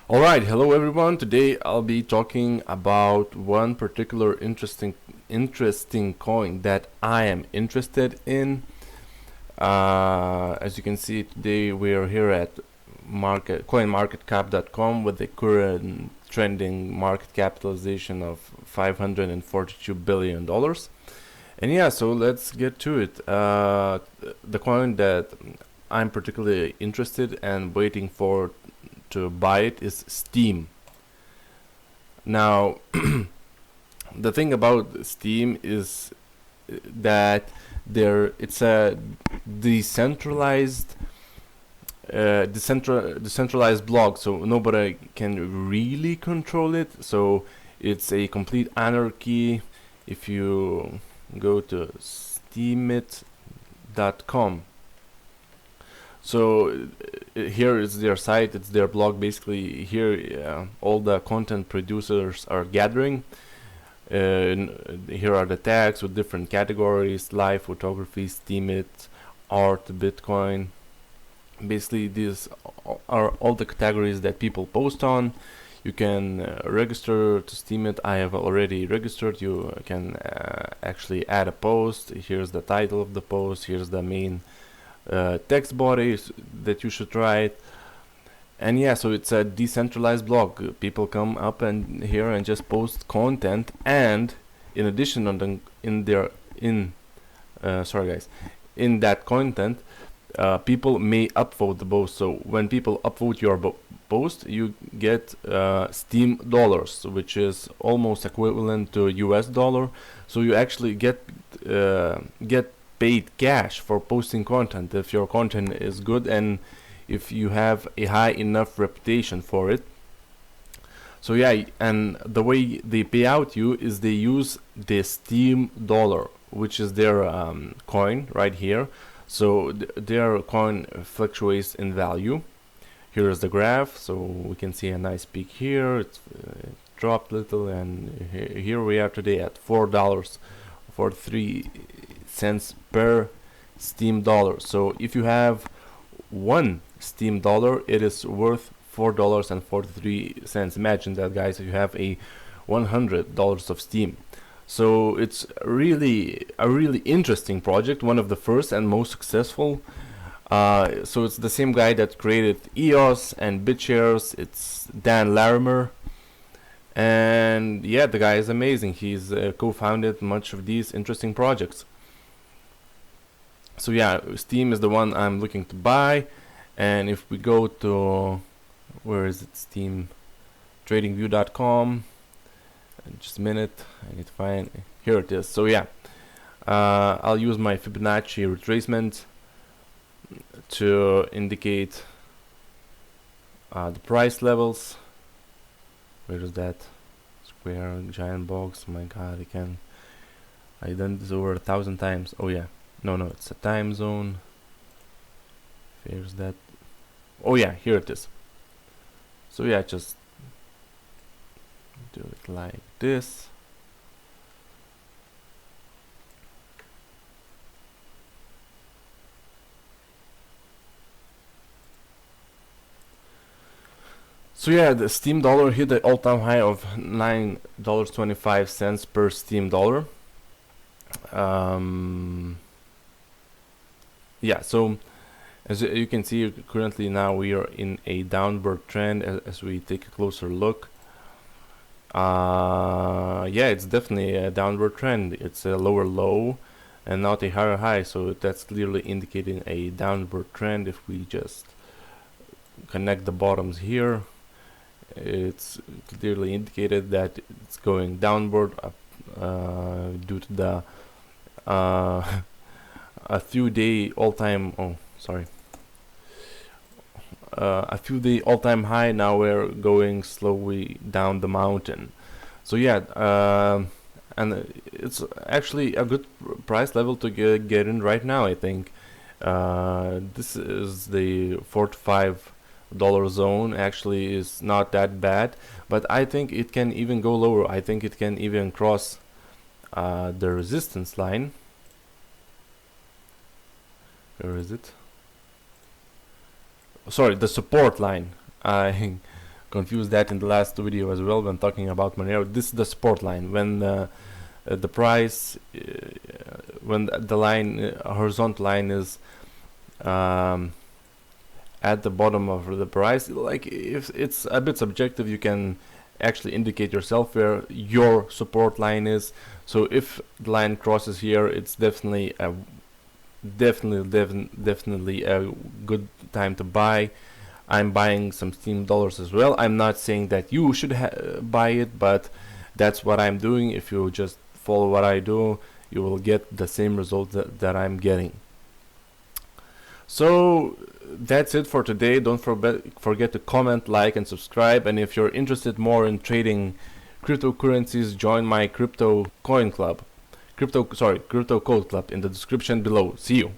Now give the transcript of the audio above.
Alright, hello everyone. Today I'll be talking about one particular interesting coin that I am interested in. As you can see, today we are here at coinmarketcap.com with the current trending market capitalization of $542 billion. And yeah, so let's get to it. The coin that I'm particularly interested and waiting for to buy it is Steam. Now, the thing about Steam is that it's a decentralized decentralized blog, so nobody can really control it. So it's a complete anarchy. If you go to steemit.com, so here is their site, it's their blog. Basically here all the content producers are gathering. Here are the tags with different categories: live, photography, Steemit, art, Bitcoin. Basically these are all the categories that people post on. You can register to Steemit. I have already registered. You can actually add a post. Here's the title of the post, here's the main text body that you should write. And yeah, so it's a decentralized blog. People come up and here and just post content, and in addition in that content, people may upvote the post. So when people upvote your post, you get Steam dollars, which is almost equivalent to US dollar. So you actually get paid cash for posting content if your content is good and if you have a high enough reputation for it. So yeah, and the way they pay out you is they use the Steam dollar, which is their coin right here. So their coin fluctuates in value. Here is the graph, so we can see a nice peak here. It's dropped a little, and here we are today at $4.43 per Steam dollar. So if you have one Steam dollar, it is worth $4.43. Imagine that, guys, if you have a $100 of Steam. So it's really a really interesting project, one of the first and most successful. So it's the same guy that created EOS and BitShares. It's Dan Larimer, and yeah, the guy is amazing. He's co-founded much of these interesting projects. So yeah, Steam is the one I'm looking to buy. And if we go to, where is it, Steam tradingview.com, just a minute, I need to find, here it is. So yeah, I'll use my Fibonacci retracement to indicate the price levels. Where is that square giant box? My god, I done this over 1,000 times. Oh yeah, no, it's a time zone. Here's that. Oh yeah, here it is. So yeah, just do it like this. So yeah, the Steam dollar hit the all-time high of $9.25 per Steam dollar. Yeah, so as you can see, currently now we are in a downward trend as we take a closer look. Yeah, it's definitely a downward trend. It's a lower low and not a higher high, so that's clearly indicating a downward trend. If we just connect the bottoms here, it's clearly indicated that it's going downward due to the a few day all-time a few day all-time high. Now we're going slowly down the mountain. So yeah, and it's actually a good price level to get in right now. I think this is the $4 to $5 zone. Actually is not that bad, but I think it can even go lower. I think it can even cross the resistance line. Where is it? Sorry, the support line. I confused that in the last video as well when talking about Monero. This is the support line. When the price, when the line, horizontal line is at the bottom of the price, like if it's a bit subjective, you can actually indicate yourself where your support line is. So if the line crosses here, it's definitely a good time to buy. I'm buying some Steam dollars as well. I'm not saying that you should buy it, but that's what I'm doing. If you just follow what I do, you will get the same result that I'm getting. So that's it for today. Don't forget to comment, like, and subscribe. And if you're interested more in trading cryptocurrencies, join my crypto code club in the description below. See you.